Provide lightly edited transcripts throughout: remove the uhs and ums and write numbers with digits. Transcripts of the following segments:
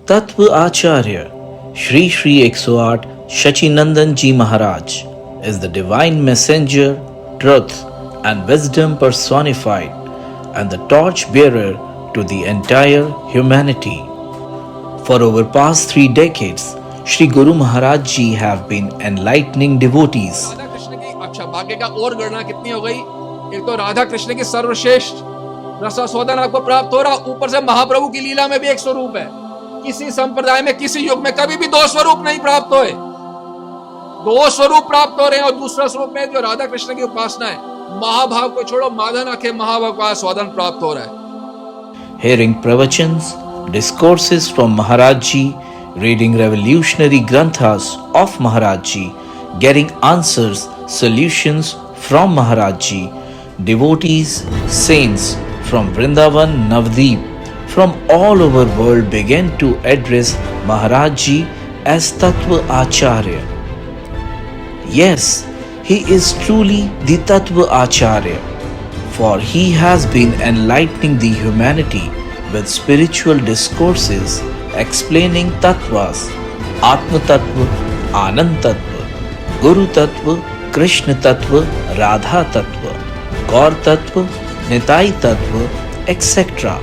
Tattva Acharya Shri Shri 108 Shachinandan Ji Maharaj is the divine messenger, truth and wisdom personified, and the torch bearer to the entire humanity. For over past 3 decades, Shri Guru Maharaj Ji have been enlightening devotees. Radha Krishna की अच्छा भाग्य का और गणना कितनी हो गई। एक तो राधा कृष्ण की सर्वश्रेष्ठ रसास्वादन आपको प्राप्त हो रहा, ऊपर से महाप्रभु की लीला में भी एक स्वरूप है। किसी संप्रदाय में किसी युग में कभी भी दो स्वरूप नहीं प्राप्त हुए, दो स्वरूप प्राप्त हो रहे हैं। और दूसरा स्वरूप में जो राधा कृष्ण की उपासना है, महाभाव को छोड़ो, माधन आखे महाभाव का स्वादन प्राप्त हो रहा है। Hearing pravachans, discourses from Maharaj Ji, reading revolutionary granthas of Maharaj Ji, getting answers, solutions from Maharaj Ji, devotees, saints from Vrindavan, Navdeep, from all over world began to address Maharaj Ji as Tattva Acharya. Yes, he is truly the Tattva Acharya, for he has been enlightening the humanity with spiritual discourses explaining tattvas, Atma Tattva, Anand Tattva, Guru Tattva, Krishna Tattva, Radha Tattva, Gaur Tattva, Nitai Tattva, etc.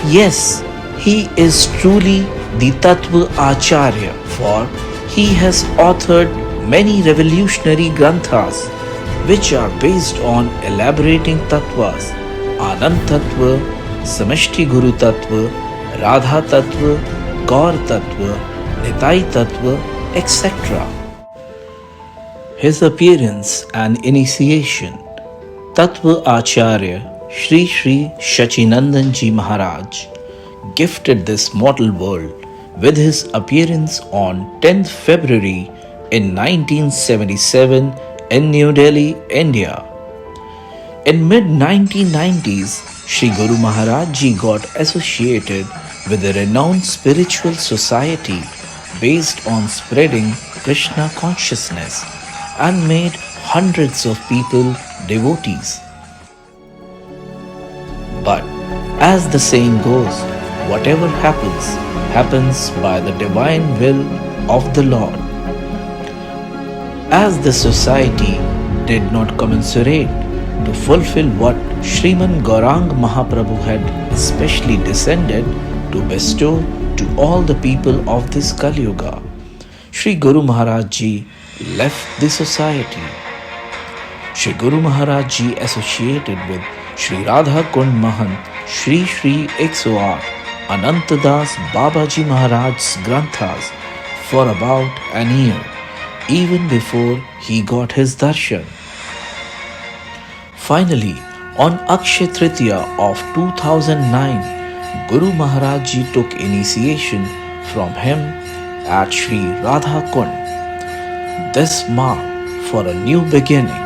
Yes, he is truly the Tattva Acharya, for he has authored many revolutionary granthas which are based on elaborating tattvas, Anand Tattva, Samashti Guru Tattva, Radha Tattva, Gaur Tattva, Nitai Tattva, etc. His appearance and initiation. Tattva Acharya Shri Shri Shachinandan Ji Maharaj gifted this mortal world with his appearance on 10th February in 1977 in New Delhi, India. In mid-1990s, Shri Guru Maharaj Ji got associated with a renowned spiritual society based on spreading Krishna consciousness and made hundreds of people devotees. But as the saying goes, whatever happens, happens by the divine will of the Lord. As the society did not commensurate to fulfill what Sriman Gaurang Mahaprabhu had specially descended to bestow to all the people of this Kali Yuga, Shri Guru Maharaj Ji left the society. Shri Guru Maharaj Ji associated with Shri Radha Kund Mahant Shri Shri 108 Anantadas Babaji Maharaj's Granthas for about an year, even before he got his darshan. Finally, on Akshay Tritiya of 2009, Guru Maharaj Ji took initiation from him at Shri Radha Kund. This marked for a new beginning,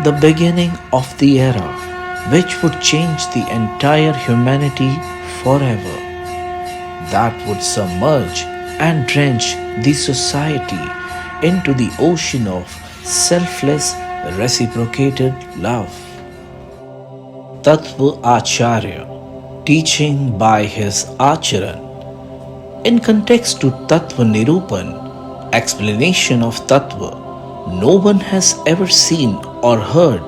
the beginning of the era which would change the entire humanity forever, that would submerge and drench the society into the ocean of selfless reciprocated love. Tattva Acharya, teaching by his Acharan. In context to Tattva Nirupan, explanation of Tattva, no one has ever seen or heard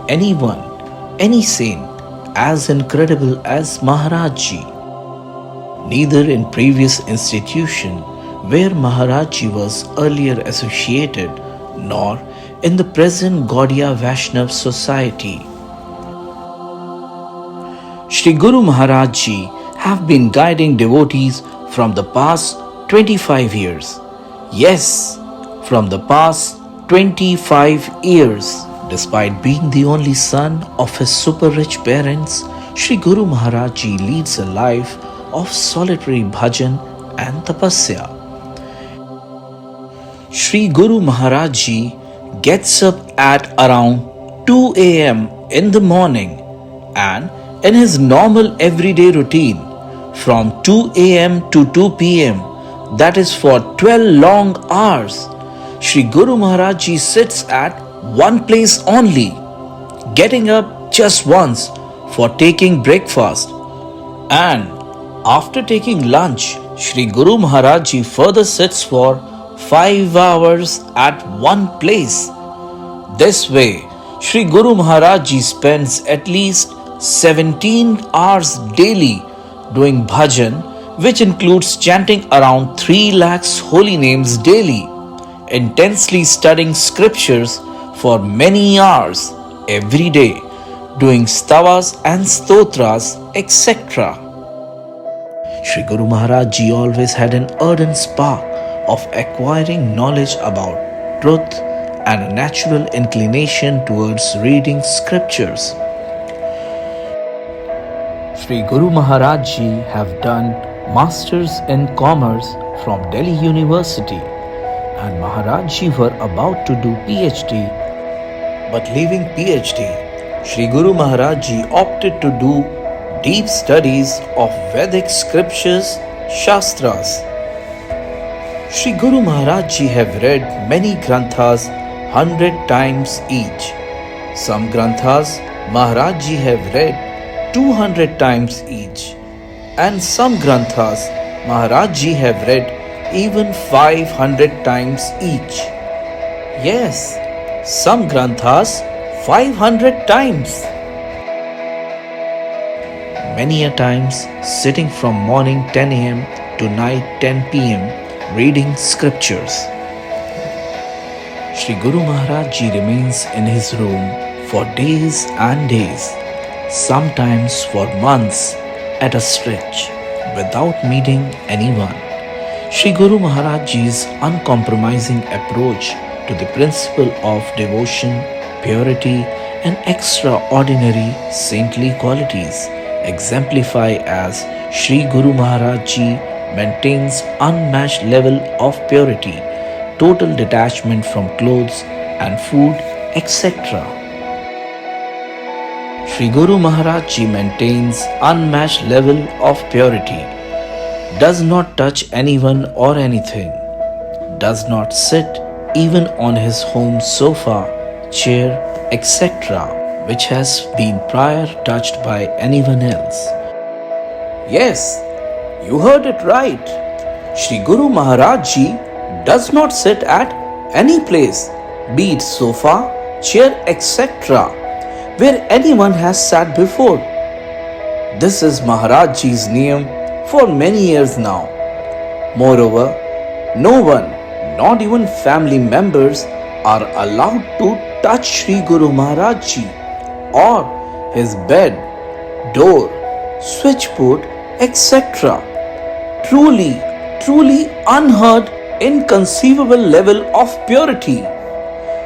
anyone, any saint as incredible as Maharaj Ji. Neither in previous institution where Maharaj Ji was earlier associated, nor in the present Gaudiya Vaishnav society. Shri Guru Maharaj Ji have been guiding devotees from the past 25 years. Yes, from the past 25 years. Despite being the only son of his super rich parents, Shri Guru Maharaj Ji leads a life of solitary bhajan and tapasya. Shri Guru Maharaj Ji gets up at around 2 a.m. in the morning, and in his normal everyday routine from 2 a.m. to 2 p.m., that is for 12 long hours, Shri Guru Maharaj Ji sits at one place only, getting up just once for taking breakfast, and After taking lunch, Shri Guru Maharaj Ji further sits for 5 hours at one place. This way, Shri Guru Maharaj Ji spends at least 17 hours daily doing bhajan, which includes chanting around 3 lakhs holy names daily, intensely studying scriptures for many hours every day, doing stavas and stotras, etc. Shri Guru Maharaj Ji always had an ardent spark of acquiring knowledge about truth and a natural inclination towards reading scriptures. Shri Guru Maharaj Ji have done Masters in Commerce from Delhi University, and Maharaj Ji were about to do PhD. But leaving PhD, Shri Guru Maharaj Ji opted to do deep studies of Vedic scriptures, Shastras. Shri Guru Maharaj Ji have read many granthas 100 times each. Some granthas Maharaj Ji have read 200 times each. And some granthas Maharaj Ji have read even 500 times each. Yes, some granthas 500 times. Many a times sitting from morning 10 a.m. to night 10 p.m. reading scriptures. Shri Guru Maharaj Ji remains in his room for days and days, sometimes for months at a stretch, without meeting anyone. Shri Guru Maharaj Ji's uncompromising approach to the principle of devotion, purity, and extraordinary saintly qualities exemplify as Shri Guru Maharaj Ji maintains unmatched level of purity, total detachment from clothes and food, etc. Shri Guru Maharaj Ji maintains unmatched level of purity, does not touch anyone or anything, does not sit even on his home sofa, chair, etc., which has been prior touched by anyone else. Yes, you heard it right. Shri Guru Maharaj Ji does not sit at any place, be it sofa, chair, etc., where anyone has sat before. This is Maharaj Ji's niyam for many years now. Moreover, no one, not even family members, are allowed to touch Shri Guru Maharaj Ji or his bed, door, switchboard, etc. Truly unheard, inconceivable level of purity.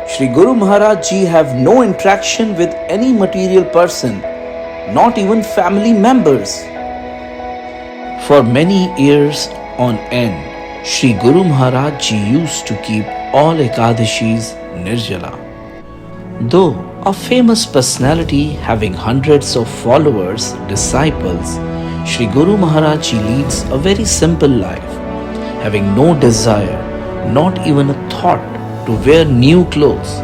Shri Guru Maharaj Ji have no interaction with any material person, not even family members. For many years on end, Shri Guru Maharaj Ji used to keep all Ekadashis Nirjala. Though a famous personality having hundreds of followers, disciples, Shri Guru Maharaj Ji leads a very simple life, having no desire, not even a thought to wear new clothes.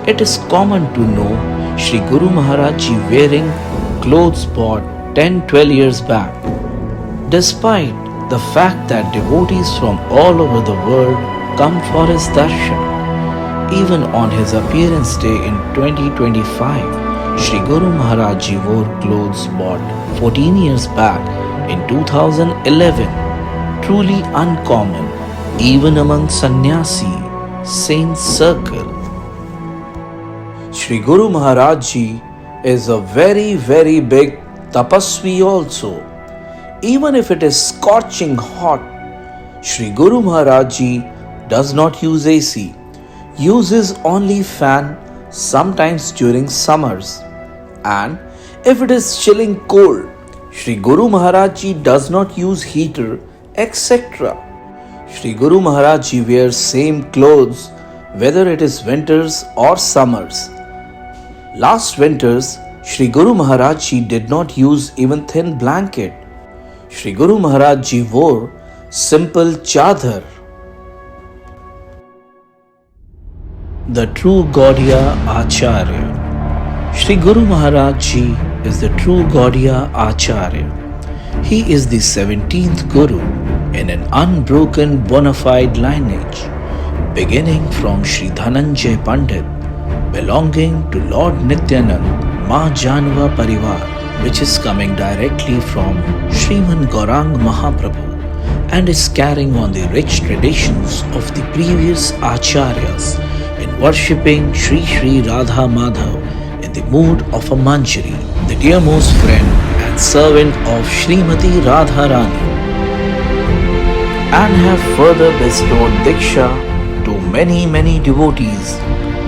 It is common to know Shri Guru Maharaj Ji wearing clothes bought 10-12 years back. Despite the fact that devotees from all over the world come for his darshan, even on his appearance day in 2025, Shri Guru Maharaj Ji wore clothes bought 14 years back in 2011. Truly uncommon, even among sannyasi, saint circle. Shri Guru Maharaj Ji is a very big tapasvi also. Even if it is scorching hot, Shri Guru Maharaj Ji does not use AC, uses only fan sometimes during summers. And if it is chilling cold, Shri Guru Maharaj Ji does not use heater, etc. Shri Guru Maharaj Ji wears same clothes whether it is winters or summers. Last winters, Shri Guru Maharaj Ji did not use even thin blanket. Shri Guru Maharaj Ji wore simple chadar. The true Gaudiya Acharya. Shri Guru Maharaj Ji is the true Gaudiya Acharya. He is the 17th Guru in an unbroken bona fide lineage, beginning from Sri Dhananjay Pandit, belonging to Lord Nityanand Ma Janva Parivar, which is coming directly from Sriman Gaurang Mahaprabhu and is carrying on the rich traditions of the previous Acharyas in worshipping Sri Sri Radha Madhav in the mood of a Manjari, the dearmost friend and servant of Srimati Radharani, and have further bestowed Diksha to many devotees.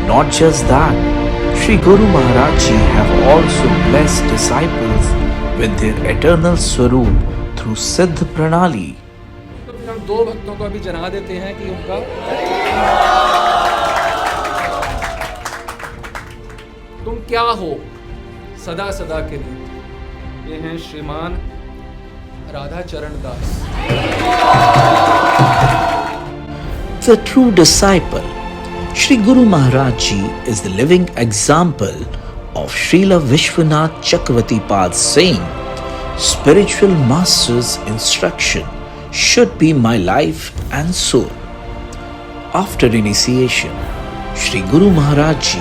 Not just that, Sri Guru Maharaj Ji have also blessed disciples with their eternal Swaroop through Siddh Pranali. तो फिर हम दो भक्तों को अभी जना देते हैं कि उनका तुम क्या हो सदा सदा के लिए। ये हैं श्रीमान राधा चरण दास। The true disciple, Sri Guru Maharaj Ji is the living example of Srila Vishwanath Chakravarti Pad saying, spiritual master's instruction should be my life and soul. After initiation, Sri Guru Maharaj Ji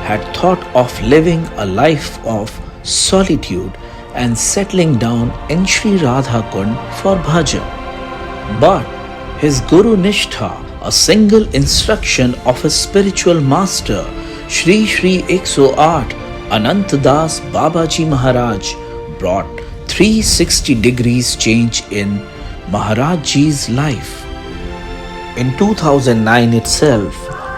had thought of living a life of solitude and settling down in Sri Radha Kund for bhajan. But his Guru Nishtha, a single instruction of his spiritual master, Sri Sri 108 Anant Das Babaji Maharaj, brought 360 degrees change in Maharaj Ji's life. In 2009 itself,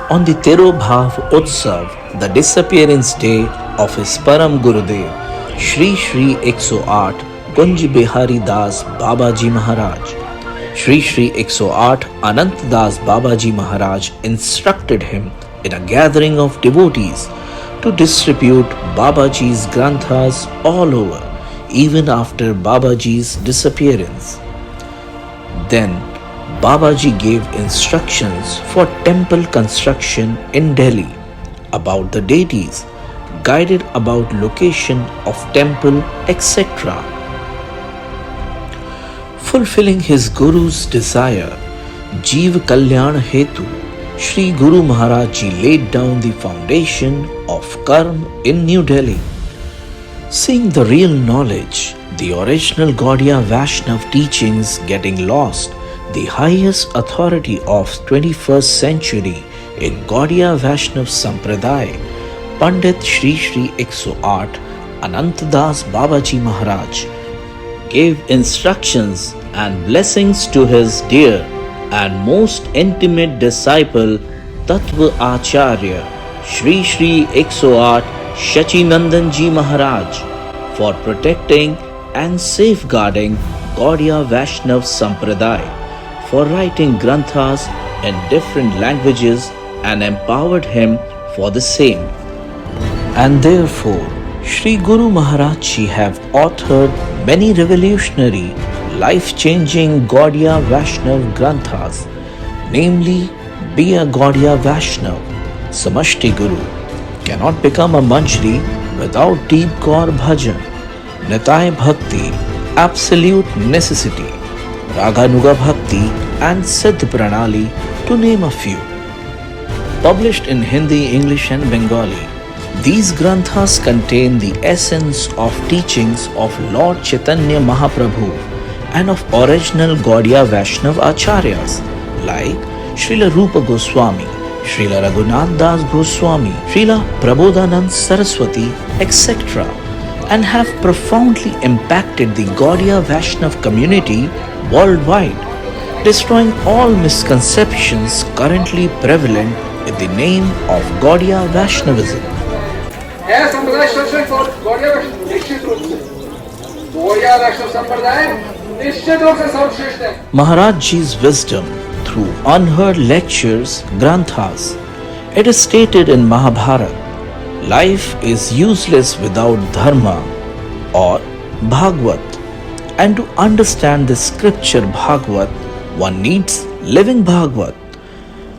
on the Tirobhav Utsav, the disappearance day of his Param Gurudev, Sri Sri 108 Kunj Bihari Das Babaji Maharaj, Sri Sri 108 Anant Das Babaji Maharaj instructed him in a gathering of devotees to distribute Babaji's Granthas all over, even after Babaji's disappearance. Then Babaji gave instructions for temple construction in Delhi about the deities, guided about location of temple, etc. Fulfilling his Guru's desire, Jeev Kalyan Hetu, Sri Guru Maharaj Ji laid down the foundation of Karm in New Delhi. Seeing the real knowledge, the original Gaudiya Vaishnav teachings getting lost, the highest authority of 21st century in Gaudiya Vaishnav Sampradaya, Pandit Sri Sri 108 Anant Das Babaji Maharaj gave instructions and blessings to his dear and most intimate disciple Tattva Acharya Sri Sri 108 Shachinandan Ji Maharaj for protecting and safeguarding Gaudiya Vaishnav Sampradaya, for writing Granthas in different languages and empowered him for the same. And therefore, Sri Guru Maharaj Ji have authored many revolutionary, life-changing Gaudiya Vaishnav Granthas, namely Be a Gaudiya Vaishnav, Samashti Guru, Cannot Become a Manjari Without Deep Gaur Bhajan, Nitai Bhakti, Absolute Necessity, Raganuga Bhakti and Siddh Pranali, to name a few. Published in Hindi, English and Bengali, these Granthas contain the essence of teachings of Lord Chaitanya Mahaprabhu and of original Gaudiya Vaishnav Acharyas like Srila Rupa Goswami, Srila Raghunath Das Goswami, Srila Prabodhanand Saraswati, etc., and have profoundly impacted the Gaudiya Vaishnav community worldwide, destroying all misconceptions currently prevalent in the name of Gaudiya Vaishnavism. है संप्रदाय सर्वश्रेष्ठ और गौड़िया वैष्णव निश्चित रूप से गौड़िया वैष्णव संप्रदाय निश्चित रूप से सर्वश्रेष्ठ है. Maharaj Ji's wisdom through unheard lectures, Granthas. It is stated in Mahabharata, life is useless without Dharma or Bhagavad, and to understand the scripture Bhagavad, one needs living Bhagavad.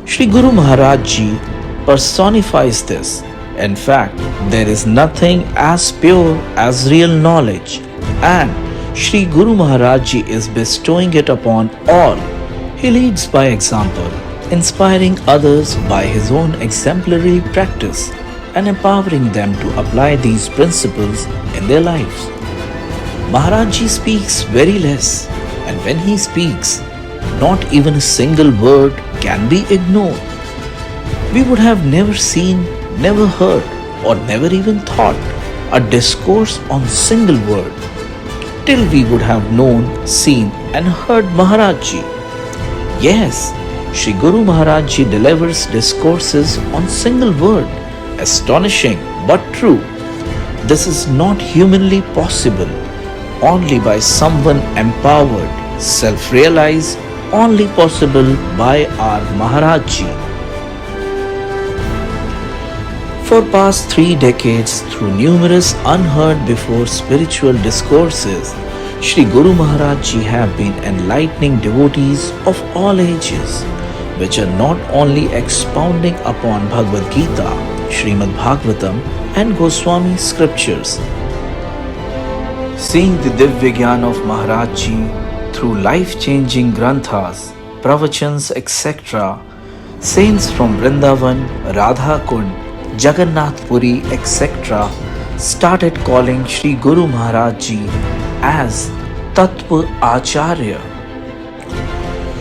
Sri Guru Maharaj Ji personifies this. In fact, there is nothing as pure as real knowledge, and Shri Guru Maharaj Ji is bestowing it upon all. He leads by example, inspiring others by his own exemplary practice and empowering them to apply these principles in their lives. Maharaj Ji speaks very less, and when he speaks, not even a single word can be ignored. We would have never seen, never heard, or never even thought a discourse on single word till we would have known, seen, and heard Maharaj Ji. Yes, Shri Guru Maharaj Ji delivers discourses on single word, astonishing but true. This is not humanly possible, only by someone empowered, self-realized, only possible by our Maharaj Ji. For past 3 decades, through numerous unheard before spiritual discourses, Shri Guru Maharaj Ji have been enlightening devotees of all ages, which are not only expounding upon Bhagavad Gita, Srimad Bhagavatam and Goswami scriptures. Seeing the Divya Gyan of Maharaj Ji through life-changing granthas, pravachans, etc., saints from Vrindavan, Radha Kund, Jagannath Puri, etc., started calling Shri Guru Maharaj Ji as Tattva Acharya.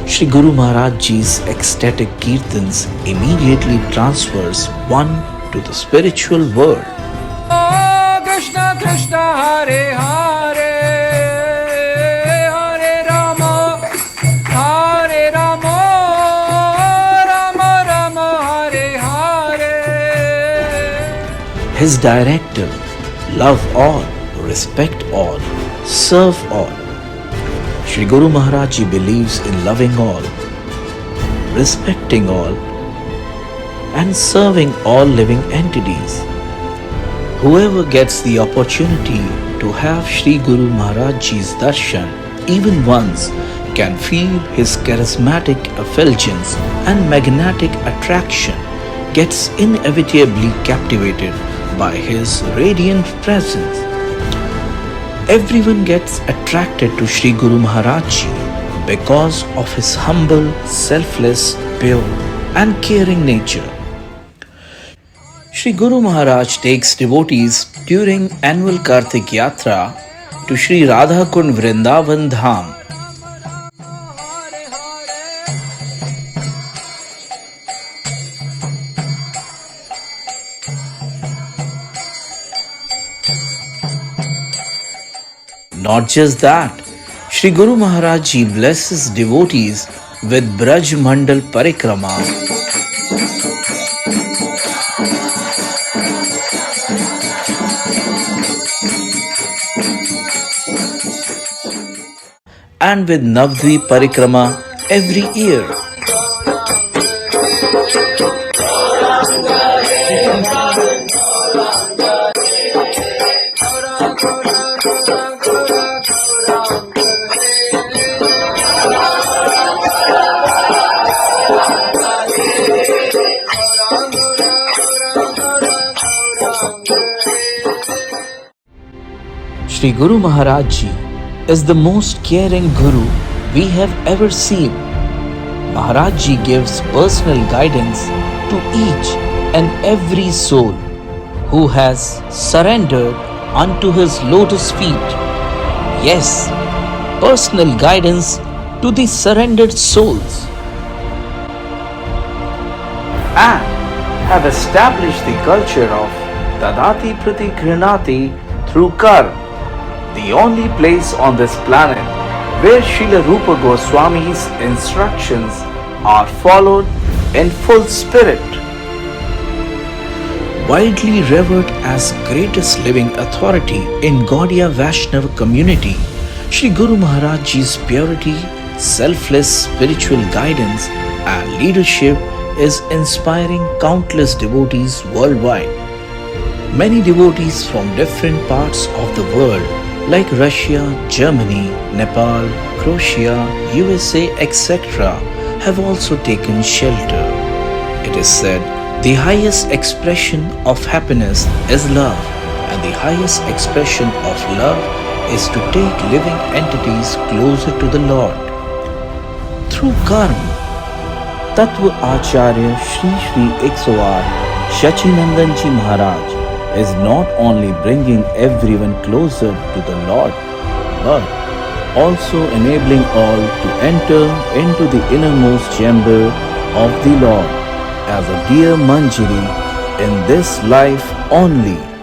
Shri Guru Maharaj Ji's ecstatic kirtans immediately transfers one to the spiritual world. Krishna Krishna Hare Hare Hare Rama Hare Rama Rama Rama Hare Hare. His directive, love all, respect all, serve all. Shri Guru Maharaj Ji believes in loving all, respecting all, and serving all living entities. Whoever gets the opportunity to have Shri Guru Maharaj Ji's darshan even once can feel his charismatic effulgence and magnetic attraction, gets inevitably captivated by his radiant presence. Everyone gets attracted to Shri Guru Maharaj Ji because of his humble, selfless, pure and caring nature. Shri Guru Maharaj takes devotees during annual Kartik Yatra to Shri Radha Kund Vrindavan Dham. Not just that, Shri Guru Maharaj Ji blesses devotees with Braj Mandal Parikrama, and with Navdvip Parikrama every year. Shri Guru Maharaj Ji is the most caring Guru we have ever seen. Maharaj Ji gives personal guidance to each and every soul who has surrendered unto his lotus feet. Yes, personal guidance to the surrendered souls. And have established the culture of Tadati Prati Grinati through Karma, the only place on this planet where Srila Rupa Goswami's instructions are followed in full spirit. Widely revered as greatest living authority in Gaudiya Vaishnava community, Shri Guru Maharaj Ji's purity, selfless spiritual guidance and leadership is inspiring countless devotees worldwide. Many devotees from different parts of the world like Russia, Germany, Nepal, Croatia, USA, etc. have also taken shelter. It is said, the highest expression of happiness is love, and the highest expression of love is to take living entities closer to the Lord. Through karma, Tattva Acharya Shri Shri 108 Shachinandan Ji Maharaj is not only bringing everyone closer to the Lord, but also enabling all to enter into the innermost chamber of the Lord as a dear Manjari in this life only.